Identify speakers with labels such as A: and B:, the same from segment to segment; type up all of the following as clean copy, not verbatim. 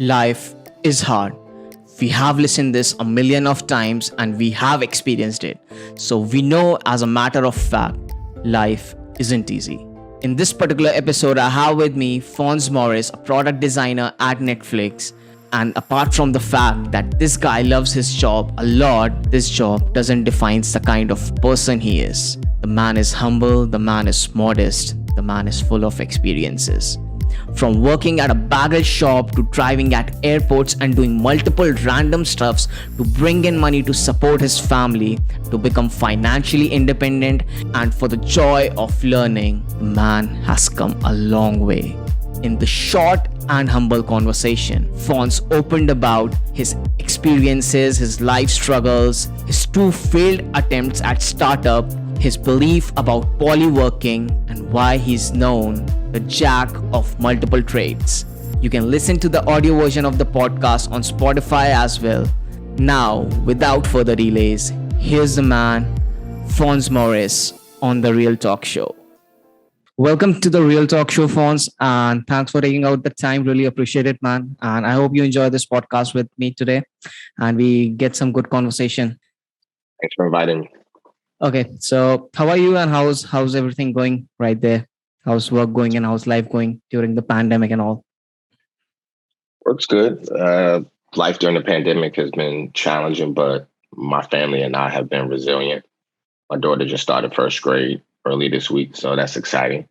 A: Life is hard. We have listened this a million of times and we have experienced it. So we know as a matter of fact, life isn't easy. In this particular episode, I have with me Fonz Morris, a product designer at Netflix. And apart from the fact that this guy loves his job a lot, this job doesn't define the kind of person he is. The man is humble, the man is modest, the man is full of experiences. From working at a bagel shop to driving at airports and doing multiple random stuffs to bring in money to support his family, to become financially independent, and for the joy of learning, the man has come a long way. In the short and humble conversation, Fonz opened about his experiences, his life struggles, his two failed attempts at startup, his belief about polyworking, and why he's known the jack of multiple trades. You can listen to the audio version of the podcast on Spotify as well. Now, without further delays, here's the man, Fonz Morris, on The Real Talk Show. Welcome to The Real Talk Show, Fonz, and thanks for taking out the time. Really appreciate it, man. And I hope you enjoy this podcast with me today and we get some good conversation.
B: Thanks for inviting me.
A: Okay, so how are you and how's everything going right there? How's work going and how's life going during the pandemic and all?
B: Work's good. Life during the pandemic has been challenging, but my family and I have been resilient. My daughter just started first grade early this week, so that's exciting.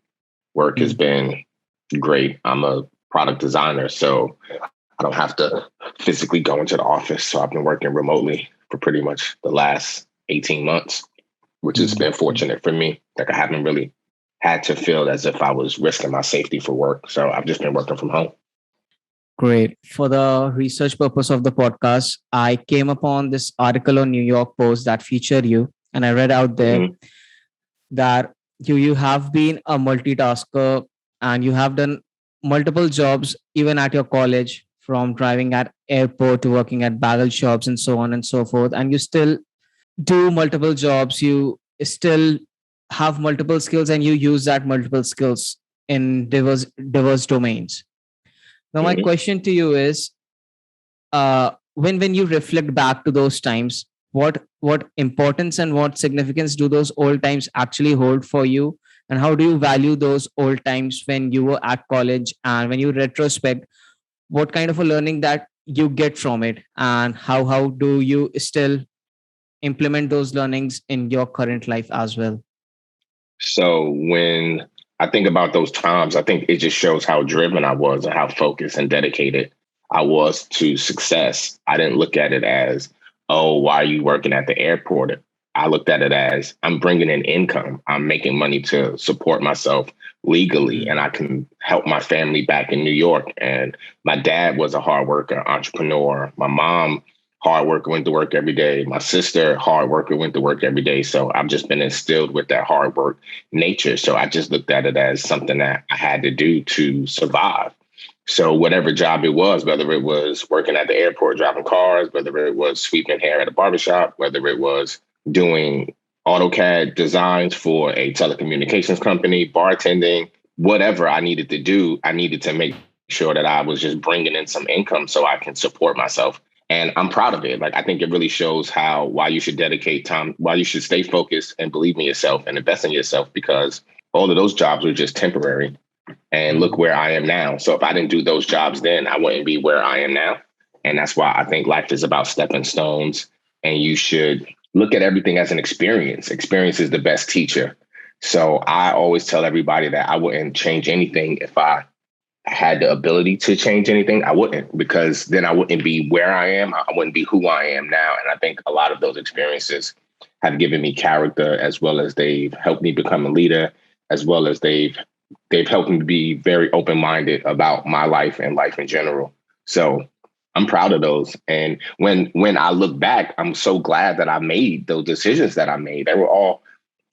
B: Work has been great. I'm a product designer, so I don't have to physically go into the office. So I've been working remotely for pretty much the last 18 months, which has been fortunate for me. Like I haven't really had to feel as if I was risking my safety for work. So I've just been working from home.
A: Great. For the research purpose of the podcast, I came upon this article on New York Post that featured you, and I read out there that you have been a multitasker and you have done multiple jobs even at your college, from driving at airport to working at bagel shops and so on and so forth. And you still do multiple jobs. You still have multiple skills and you use that multiple skills in diverse domains. Now, my
B: Mhm.
A: question to you is, when you reflect back to those times, what importance and what significance do those old times actually hold for you, and how do you value those old times when you were at college, and when you retrospect, what kind of a learning that you get from it, and how do you still implement those learnings in your current life as well?
B: So when I think about those times, I think it just shows how driven I was and how focused and dedicated I was to success. I didn't look at it as, oh, why are you working at the airport? I looked at it as I'm bringing in income. I'm making money to support myself legally, and I can help my family back in New York. And my dad was a hard worker, entrepreneur. My mom, hard worker, went to work every day. My sister, hard worker, went to work every day. So I've just been instilled with that hard work nature. So I just looked at it as something that I had to do to survive. So whatever job it was, whether it was working at the airport, driving cars, whether it was sweeping hair at a barbershop, whether it was doing AutoCAD designs for a telecommunications company, bartending, whatever I needed to do, I needed to make sure that I was just bringing in some income so I can support myself. And I'm proud of it. Like, I think it really shows why you should dedicate time, why you should stay focused and believe in yourself and invest in yourself, because all of those jobs were just temporary. And look where I am now. So if I didn't do those jobs then, I wouldn't be where I am now. And that's why I think life is about stepping stones, and you should look at everything as an experience. Experience is the best teacher. So I always tell everybody that I wouldn't change anything. If I had the ability to change anything, I wouldn't, because then I wouldn't be where I am. I wouldn't be who I am now. And I think a lot of those experiences have given me character, as well as they've helped me become a leader, as well as they've helped me be very open-minded about my life and life in general. So I'm proud of those. And when I look back, I'm so glad that I made those decisions that I made. They were all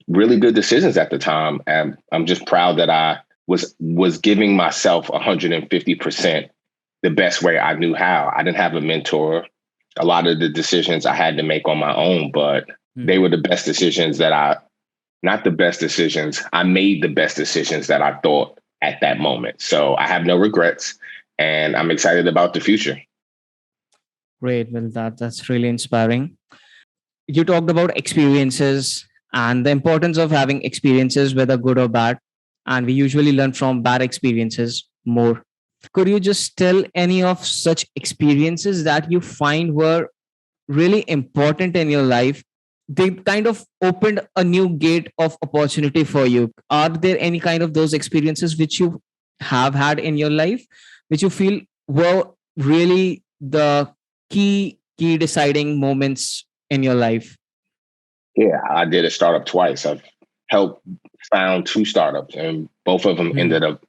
B: really good decisions at the time. And I'm just proud that I was giving myself 150% the best way I knew how. I didn't have a mentor. A lot of the decisions I had to make on my own, but they were the best decisions not the best decisions. I made the best decisions that I thought at that moment. So I have no regrets. and I'm excited about the future.
A: Great. Well, that's really inspiring. You talked about experiences and the importance of having experiences, whether good or bad. And we usually learn from bad experiences more. Could you just tell any of such experiences that you find were really important in your life? They kind of opened a new gate of opportunity for you. Are there any kind of those experiences which you have had in your life, which you feel were really the key deciding moments in your life?
B: Yeah, I did a startup twice. I've helped found two startups, and both of them
A: Hmm.
B: ended up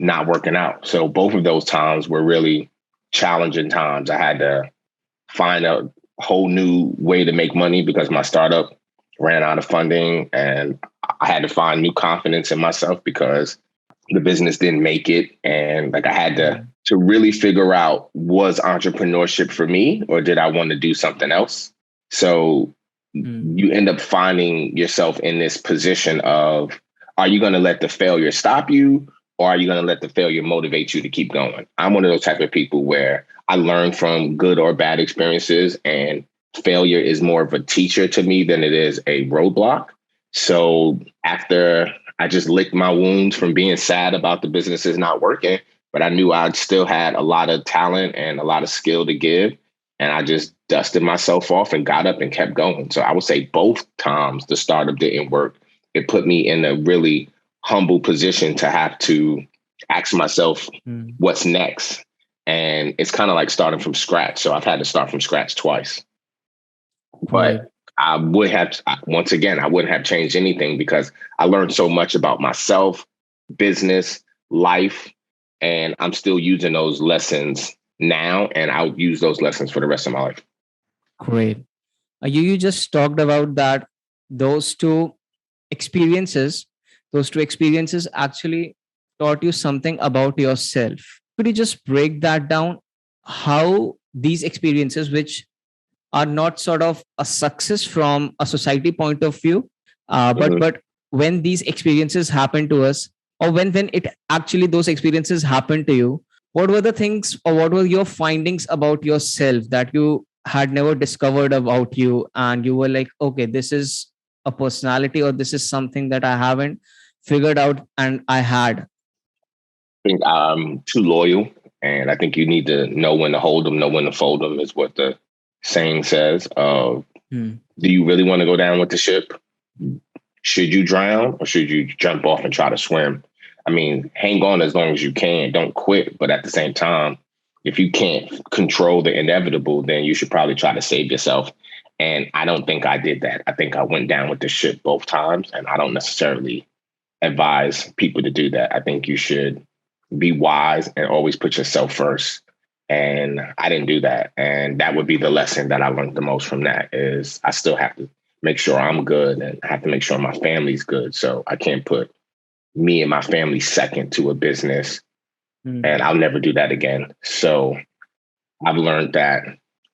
B: not working out. So both of those times were really challenging times. I had to find a whole new way to make money because my startup ran out of funding, and I had to find new confidence in myself because the business didn't make it. And like I had to really figure out, was entrepreneurship for me or did I want to do something else? So
A: Hmm.
B: you end up finding yourself in this position of, are you going to let the failure stop you, or are you going to let the failure motivate you to keep going? I'm one of those type of people where I learn from good or bad experiences, and failure is more of a teacher to me than it is a roadblock. So after I just licked my wounds from being sad about the businesses not working, but I knew I still had a lot of talent and a lot of skill to give. And I just dusted myself off and got up and kept going. So I would say both times the startup didn't work. It put me in a really humble position to have to ask myself,
A: Hmm.
B: what's next? And it's kind of like starting from scratch. So I've had to start from scratch twice.
A: Great.
B: But I would have, once again, I wouldn't have changed anything because I learned so much about myself, business, life, and I'm still using those lessons now, and I'll use those lessons for the rest of my life.
A: Great. You just talked about that those two experiences, those two experiences actually taught you something about yourself. Could you just break that down? How these experiences, which are not sort of a success from a society point of view, but
B: Mhm.
A: when these experiences happen to us, or when it actually those experiences happen to you, what were the things or what were your findings about yourself that you had never discovered about you, and you were like, okay, this is a personality, or this is something that I haven't figured out and I had.
B: I think I'm too loyal, and I think you need to know when to hold them, know when to fold them, is what the saying says.
A: Hmm.
B: Do you really want to go down with the ship? Should you drown or should you jump off and try to swim? I mean, hang on as long as you can. Don't quit. But at the same time, if you can't control the inevitable, then you should probably try to save yourself. And I don't think I did that. I think I went down with the ship both times. And I don't necessarily advise people to do that. I think you should be wise and always put yourself first. And I didn't do that. And that would be the lesson that I learned the most from that is I still have to make sure I'm good and I have to make sure my family's good. So I can't put me and my family second to a business,
A: Hmm.
B: and I'll never do that again. So I've learned that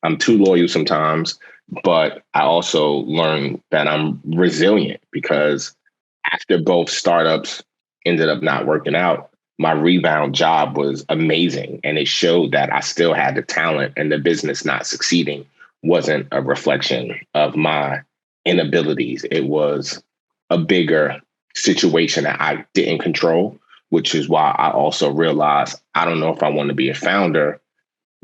B: I'm too loyal sometimes, but I also learned that I'm resilient because after both startups ended up not working out, my rebound job was amazing. And it showed that I still had the talent, and the business not succeeding wasn't a reflection of my inabilities. It was a bigger situation that I didn't control, which is why I also realized I don't know if I want to be a founder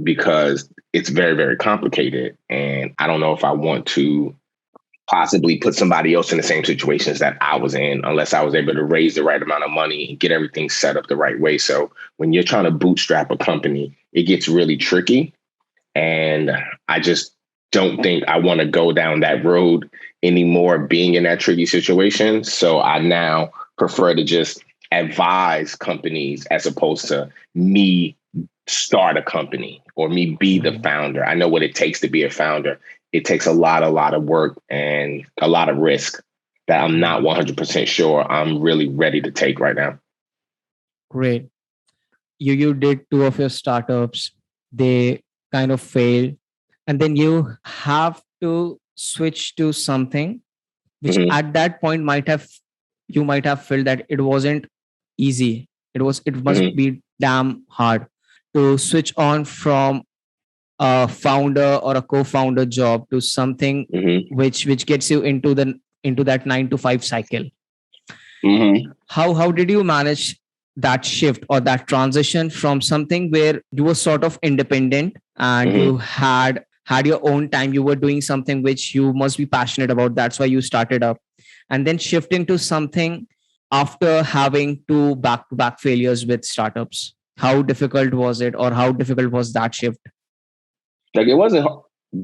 B: because it's very, very complicated. And I don't know if I want to possibly put somebody else in the same situations that I was in unless I was able to raise the right amount of money and get everything set up the right way. So when you're trying to bootstrap a company, it gets really tricky. And I just don't think I want to go down that road anymore, being in that tricky situation. So I now prefer to just advise companies as opposed to me start a company or me be the
A: Hmm.
B: founder. I know what it takes to be a founder. It takes a lot of work and a lot of risk that I'm not
A: Hmm.
B: 100% sure I'm really ready to take right now.
A: Great. You did two of your startups, they kind of failed, and then you have to switch to something which
B: Hmm.
A: at that point might have, you might have felt that it wasn't easy, it must
B: Hmm.
A: be damn hard. to switch on from a founder or a co-founder job to something
B: Mm-hmm.
A: which gets you into that 9 to 5 cycle?
B: Mm-hmm.
A: How did you manage that shift or that transition from something where you were sort of independent and
B: Mm-hmm.
A: you had your own time, you were doing something which you must be passionate about, that's why you started up, and then shifting to something after having two back to back failures with startups? How difficult was it, or how difficult was that shift?
B: Like it wasn't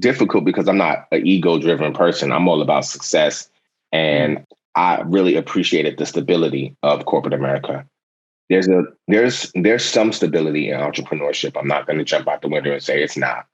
B: difficult because I'm not an ego driven person. I'm all about success.
A: Hmm.
B: And I really appreciated the stability of corporate America. There's some stability in entrepreneurship. I'm not going to jump out the window and say it's not,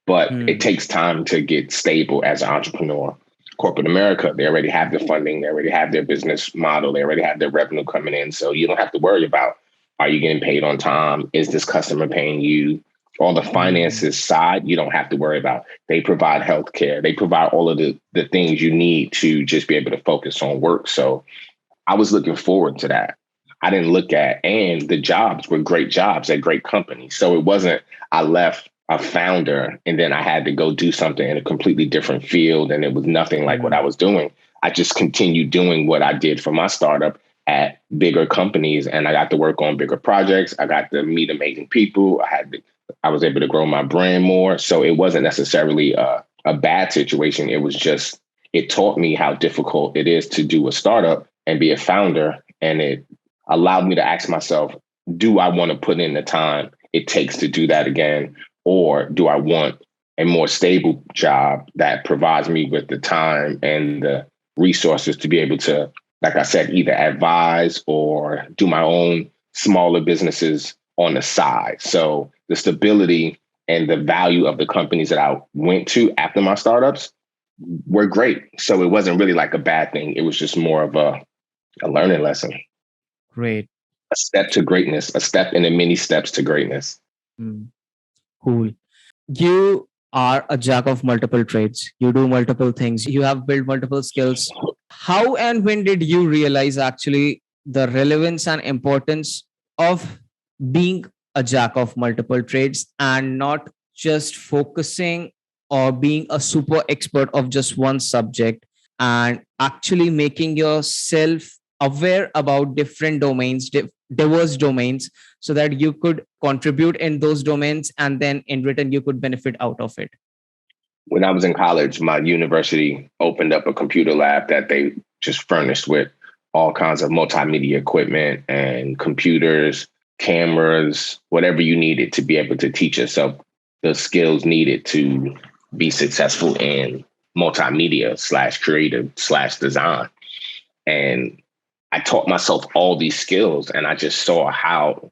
B: but it
A: Hmm.
B: takes time to get stable as an entrepreneur. Corporate America, they already have the funding, they already have their business model, they already have their revenue coming in. So you don't have to worry about, are you getting paid on time? Is this customer paying you? All the
A: Hmm.
B: finances side, you don't have to worry about. They provide healthcare. They provide all of the things you need to just be able to focus on work. So I was looking forward to that. I didn't look at, and the jobs were great jobs at great companies. So it wasn't, I left a founder and then I had to go do something in a completely different field and it was nothing like what I
A: Hmm.
B: was doing. I just continued doing what I did for my startup at bigger companies and I got to work on bigger projects. I got to meet amazing people. I was able to grow my brand more. So it wasn't necessarily a bad situation. It was just, it taught me how difficult it is to do a startup and be a founder. And it allowed me to ask myself, do I want to put in the time it takes to do that again? Or do I want a more stable job that provides me with the time and the resources to be able to, like I said, either advise or do my own smaller businesses on the side? So the stability and the value of the companies that I went to after my startups were great. So it wasn't really like a bad thing. It was just more of a learning lesson,
A: Great.
B: a step to greatness, a step in the many steps to greatness.
A: Hmm. Cool. You are a jack of multiple trades. You do multiple things. You have built multiple skills. How and when did you realize actually the relevance and importance of being a jack of multiple trades and not just focusing or being a super expert of just one subject, and actually making yourself aware about different domains, diverse domains, so that you could contribute in those domains and then in return you could benefit out of it?
B: When I was in college, my university opened up a computer lab that they just furnished with all kinds of multimedia equipment and computers, cameras, whatever you needed to be able to teach yourself the skills needed to be successful in multimedia slash creative slash design. And I taught myself all these skills and I just saw how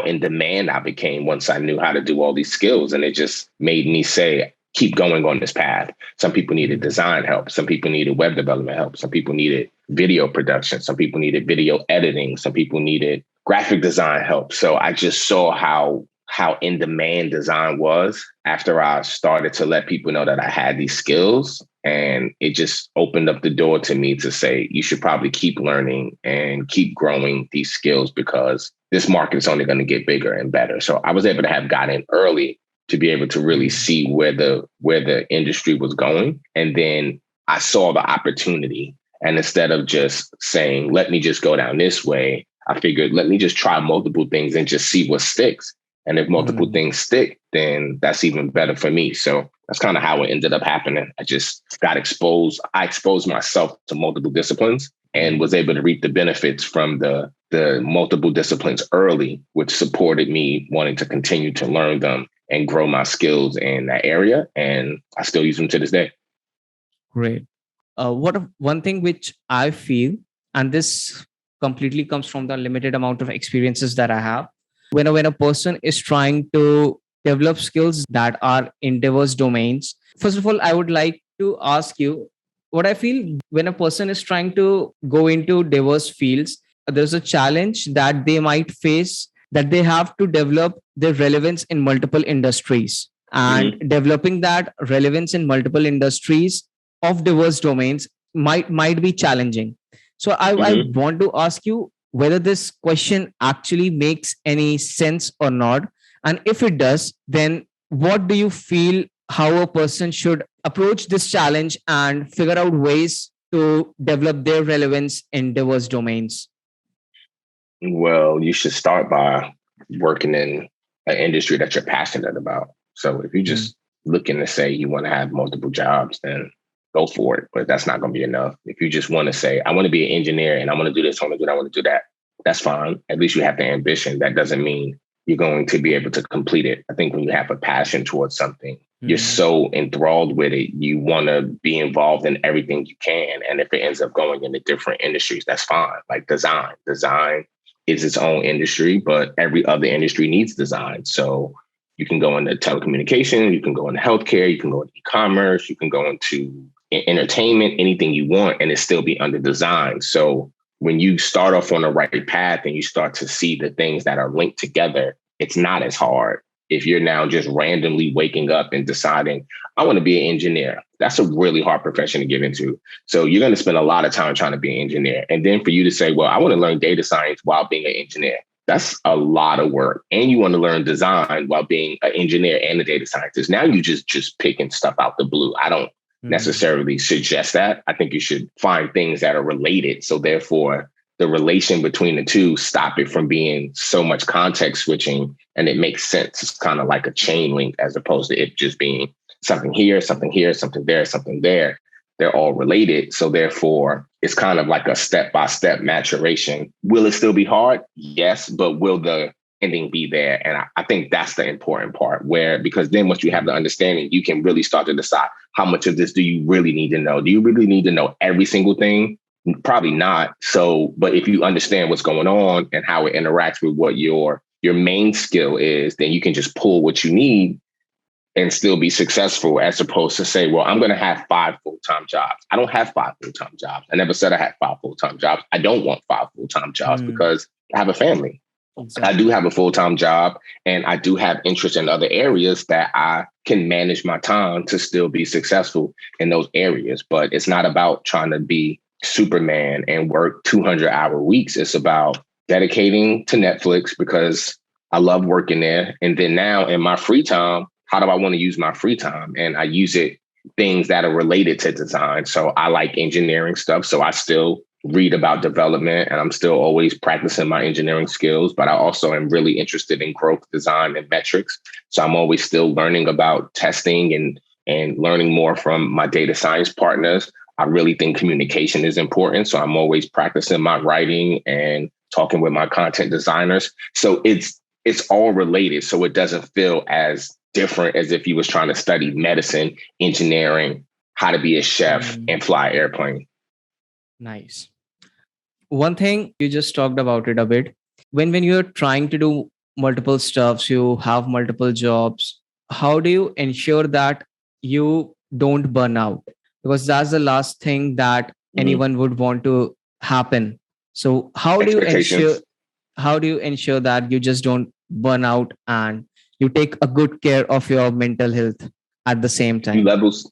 B: in demand I became once I knew how to do all these skills. And it just made me say, keep going on this path. Some people needed
A: Hmm.
B: design help. Some people needed web development help. Some people needed video production. Some people needed video editing. Some people needed graphic design help. So I just saw how in demand design was after I started to let people know that I had these skills. And it just opened up the door to me to say, you should probably keep learning and keep growing these skills because this market's only going to get bigger and better. So I was able to have got in early to be able to really
A: Hmm.
B: see where the industry was going. And then I saw the opportunity. And instead of just saying, let me just go down this way, I figured, let me just try multiple things and just see what sticks. And if multiple
A: Hmm.
B: things stick, then that's even better for me. So that's kind of how it ended up happening. I just got exposed. I exposed myself to multiple disciplines and
A: Hmm.
B: was able to reap the benefits from the multiple disciplines early, which supported me wanting to continue to learn them and grow my skills in that area. And I still use them to this day.
A: Great. One thing which I feel, and this completely comes from the limited amount of experiences that I have, when a person is trying to develop skills that are in diverse domains, first of all, I would like to ask you what I feel when a person is trying to go into diverse fields, there's a challenge that they might face, that they have to develop their relevance in multiple industries. And
B: Mm-hmm.
A: developing that relevance in multiple industries of diverse domains might be challenging. So I
B: Mm-hmm.
A: want to ask you whether this question actually makes any sense or not, And if it does, then what do you feel how a person should approach this challenge and figure out ways to develop their relevance in diverse domains?
B: Well, you should start by working in an industry that you're passionate about. So if you
A: Mm,
B: just looking to say you want to have multiple jobs, then go for it. But that's not going to be enough. If you just want to say, I want to be an engineer and I want to do this, I want to do that, I want to do that, that's fine. At least you have the ambition. That doesn't mean you're going to be able to complete it. I think when you have a passion towards something, you're
A: mm,
B: so enthralled with it, you want to be involved in everything you can. And if it ends up going into different industries, that's fine. Like design. Design is its own industry, but every other industry needs design. So you can go into telecommunication, you can go into healthcare, you can go into e-commerce, you can go into entertainment, anything you want, and it still be under design. So when you start off on the right path and you start to see the things that are linked together, it's not as hard. If you're now just randomly waking up and deciding, I want to be an engineer, that's a really hard profession to get into. So you're going to spend a lot of time trying to be an engineer. And then for you to say, well, I want to learn data science while being an engineer, that's a lot of work. And you want to learn design while being an engineer and a data scientist. Now you just picking stuff out the blue. I don't
A: mm,
B: necessarily suggest that. I think you should find things that are related. So therefore, the relation between the two, stop it from being so much context switching, and it makes sense. It's kind of like a chain link as opposed to it just being something here, something here, something there, something there. They're all related. So therefore, it's kind of like a step-by-step maturation. Will it still be hard? Yes, but will the ending be there? And I think that's the important part where, because then once you have the understanding, you can really start to decide how much of this do you really need to know? Do you really need to know every single thing? Probably not. So, but if you understand what's going on and how it interacts with what your main skill is, then you can just pull what you need and still be successful, as opposed to say, well, I'm going to have 5 full-time jobs. I don't have 5 full-time jobs. I never said I had 5 full-time jobs. I don't want 5 full-time jobs
A: mm.
B: because I have a family. I do
A: Exactly.
B: have a full-time job and I do have interest in other areas that I can manage my time to still be successful in those areas. But it's not about trying to be Superman and work 200-hour weeks. It's about dedicating to Netflix because I love working there. And then now in my free time, how do I want to use my free time? And I use it things that are related to design. So I like engineering stuff. So I still read about development and I'm still always practicing my engineering skills, but I also am really interested in growth design and metrics. So I'm always still learning about testing and learning more from my data science partners. I really think communication is important. So I'm always practicing my writing and talking with my content designers. So it's all related. So it doesn't feel as different as if you was trying to study medicine, engineering, how to be a chef
A: Mm,
B: and fly an airplane.
A: nice. One thing you just talked about it a bit. When you're trying to do multiple stuffs, you have multiple jobs. How do you ensure that you don't burn out? Because that's the last thing that
B: Mhm.
A: anyone would want to happen. So
B: Expectations,
A: how do you ensure that you just don't burn out and you take a good care of your mental health at the same
B: you
A: time?
B: levels,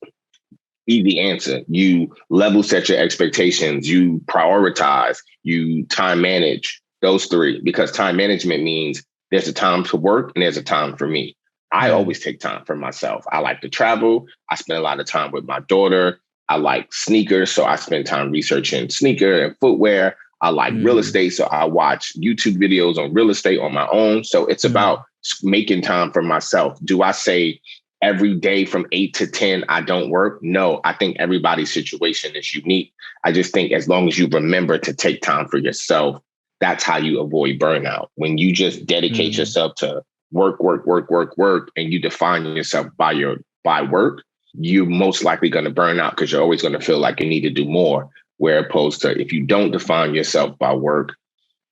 B: easy answer. You level set your expectations, you prioritize, you time manage those three, because time management means there's a time to work and there's a time for me. I
A: Hmm.
B: always take time for myself. I like to travel. I spend a lot of time with my daughter. I like sneakers. So I spend time researching sneaker and footwear. I like real
A: Hmm.
B: estate. So I watch YouTube videos on real estate on my own. So it's about
A: Hmm.
B: making time for myself. Do I say every day from 8 to 10, I don't work? No, I think everybody's situation is unique. I just think as long as you remember to take time for yourself, that's how you avoid burnout. When you just dedicate
A: Hmm.
B: yourself to work, work, work, work, work, and you define yourself by work, you're most likely going to burn out because you're always going to feel like you need to do more. Where opposed to if you don't define yourself by work,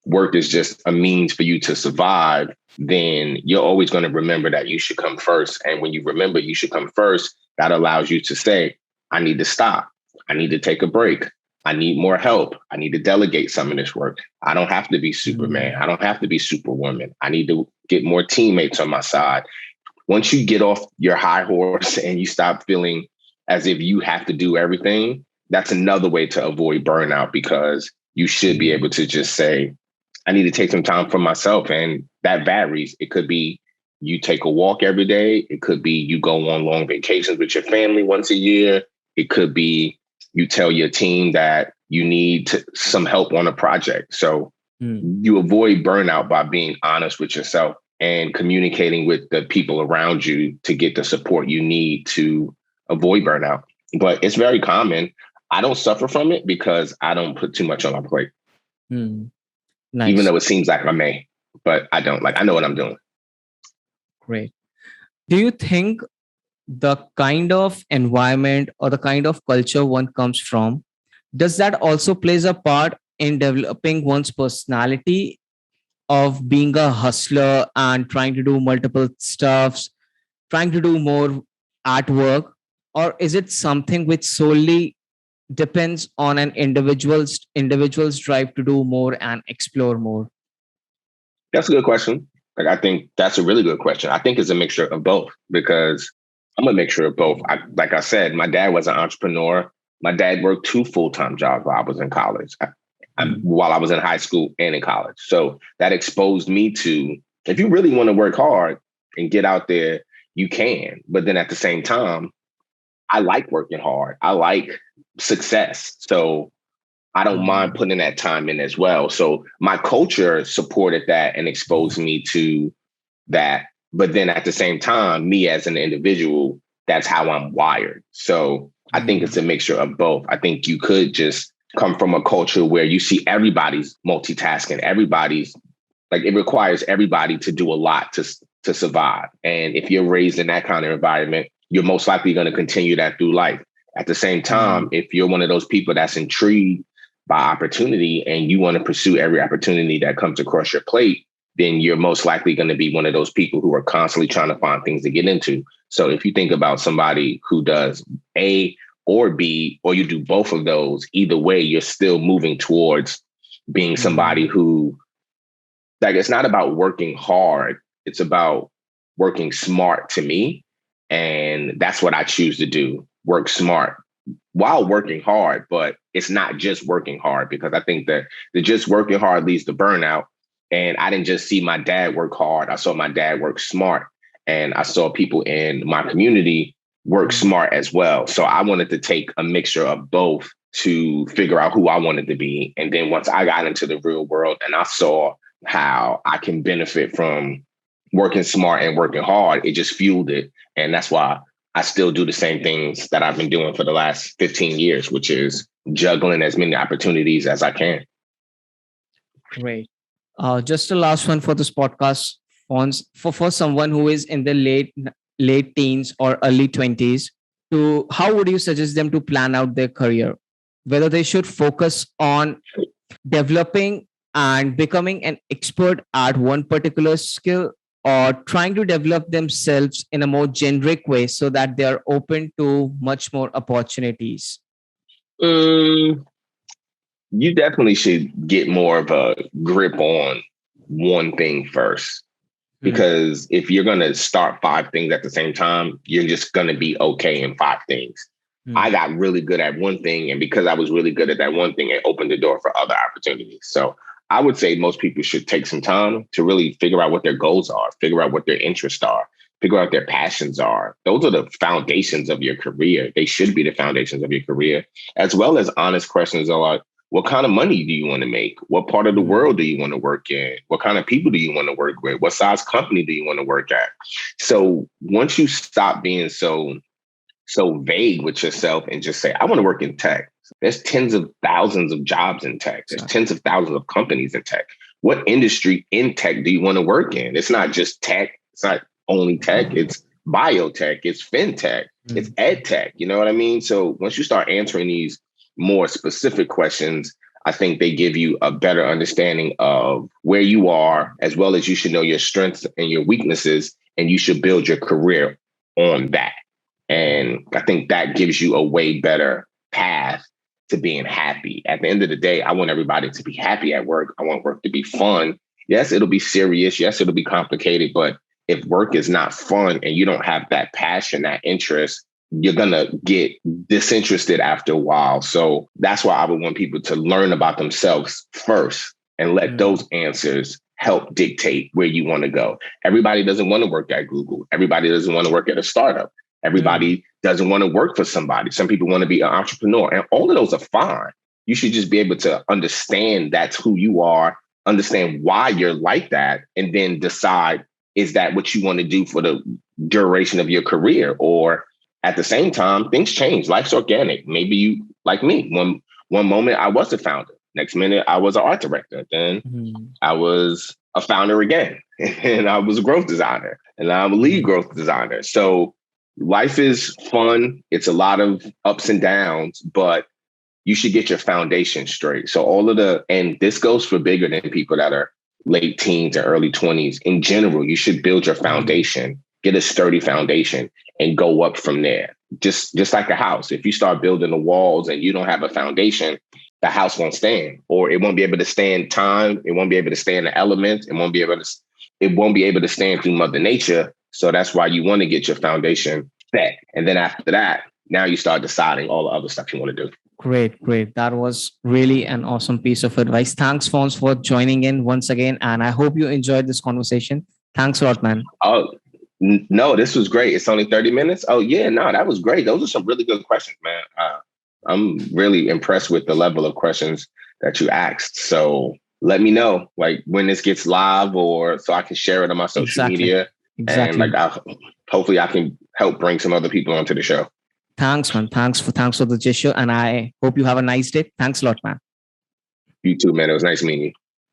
B: work is just a means for you to survive, then you're always going to remember that you should come first. And when you remember you should come first, that allows you to say, I need to stop. I need to take a break. I need more help. I need to delegate some of this work. I don't have to be Superman.
A: Hmm.
B: I don't have to be Superwoman. I need to get more teammates on my side. Once you get off your high horse and you stop feeling as if you have to do everything, that's another way to avoid burnout, because you should be able
A: Hmm.
B: to just say, I need to take some time for myself. And that varies. It could be you take a walk every day. It could be you go on long vacations with your family once a year. It could be you tell your team that you need some help on a project. So you avoid burnout by being honest with yourself and communicating with the people around you to get the support you need to avoid burnout. But it's very common. I don't suffer from it because I don't put too much on my plate. Even
A: Nice.
B: though it seems like I may, but I don't. Like, I know what I'm doing.
A: Great. Do you think the kind of environment or the kind of culture one comes from, does that also plays a part in developing one's personality of being a hustler and trying to do multiple stuffs, trying to do more at work? Or is it something which solely depends on an individual's drive to do more and explore more?
B: That's a good question. Like, I think that's a really good question. I think it's a mixture of both because I'm a mixture of both. Like I said, my dad was an entrepreneur. My dad worked 2 full-time jobs while I was in college, while I was in high school and in college. So that exposed me to, if you really want to work hard and get out there, you can. But then at the same time, I like working hard. I like success. So I don't mind putting that time in as well. So my culture supported that and exposed me to that. But then at the same time, me as an individual, that's how I'm wired. So I think it's a mixture of both. I think you could just come from a culture where you see everybody's multitasking, everybody's like, it requires everybody to do a lot to survive. And if you're raised in that kind of environment, you're most likely going to continue that through life. At the same time, if you're one of those people that's intrigued by opportunity and you want to pursue every opportunity that comes across your plate, then you're most likely going to be one of those people who are constantly trying to find things to get into. So if you think about somebody who does A or B, or you do both of those, either way, you're still moving towards being somebody who, like, it's not about working hard. It's about working smart to me. And that's what I choose to do. Work smart while working hard, but it's not just working hard, because I think that the just working hard leads to burnout. And I didn't just see my dad work hard. I saw my dad work smart, and I saw people in my community work smart as well. So I wanted to take a mixture of both to figure out who I wanted to be. And then once I got into the real world and I saw how I can benefit from working smart and working hard, it just fueled it. And that's why I still do the same things that I've been doing for the last 15 years, which is juggling as many opportunities as I can.
A: Great. Just a last one for this podcast, Fonz. For someone who is in the late teens or early 20s, to how would you suggest them to plan out their career? Whether they should focus on developing and becoming an expert at one particular skill, or trying to develop themselves in a more generic way so that they are open to much more opportunities?
B: You definitely should get more of a grip on one thing first. Because if you're going to start 5 things at the same time, you're just going to be okay in 5 things. I got really good at one thing. And because I was really good at that one thing, it opened the door for other opportunities. So I would say most people should take some time to really figure out what their goals are, figure out what their interests are, figure out what their passions are. Those are the foundations of your career. They should be the foundations of your career, as well as honest questions like, what kind of money do you want to make? What part of the world do you want to work in? What kind of people do you want to work with? What size company do you want to work at? So once you stop being so vague with yourself and just say, I want to work in tech. There's tens of thousands of jobs in tech. There's tens of thousands of companies in tech. What industry in tech do you want to work in? It's not just tech. It's not only tech. It's biotech. It's fintech. It's ed tech. You know what I mean? So once you start answering these more specific questions, I think they give you a better understanding of where you are, as well as you should know your strengths and your weaknesses, and you should build your career on that. And I think that gives you a way better path to being happy. At the end of the day, I want everybody to be happy at work. I want work to be fun. Yes, it'll be serious. Yes, it'll be complicated. But if work is not fun and you don't have that passion, that interest, you're going to get disinterested after a while. So that's why I would want people to learn about themselves first and let those answers help dictate where you want to go. Everybody doesn't want to work at Google. Everybody doesn't want to work at a startup. Everybody doesn't want to work for somebody. Some people want to be an entrepreneur, and all of those are fine. You should just be able to understand that's who you are, understand why you're like that, and then decide, is that what you want to do for the duration of your career? Or at the same time, things change. Life's organic. Maybe you, like me, one moment I was a founder. Next minute, I was an art director. Then I was a founder again. And I was a growth designer. And I'm a lead growth designer. So life is fun. It's a lot of ups and downs, but you should get your foundation straight. So and this goes for bigger than people that are late teens or early 20s. In general, you should build your foundation, get a sturdy foundation, and go up from there. Just like a house. If you start building the walls and you don't have a foundation, the house won't stand, or it won't be able to stand time. It won't be able to stand the elements. It won't be able to stand through Mother Nature. So that's why you want to get your foundation set. And then after that, now you start deciding all the other stuff you want to do.
A: Great. That was really an awesome piece of advice. Thanks, Fonz, for joining in once again. And I hope you enjoyed this conversation. Thanks a lot, man.
B: Oh, no, this was great. It's only 30 minutes. Oh, yeah, no, that was great. Those are some really good questions, man. I'm really impressed with the level of questions that you asked. So let me know, like, when this gets live, or so I can share it on my social media.
A: Exactly.
B: And hopefully I can help bring some other people onto the show.
A: Thanks, man. Thanks for the gesture. And I hope you have a nice day. Thanks a lot, man.
B: You too, man. It was nice meeting you.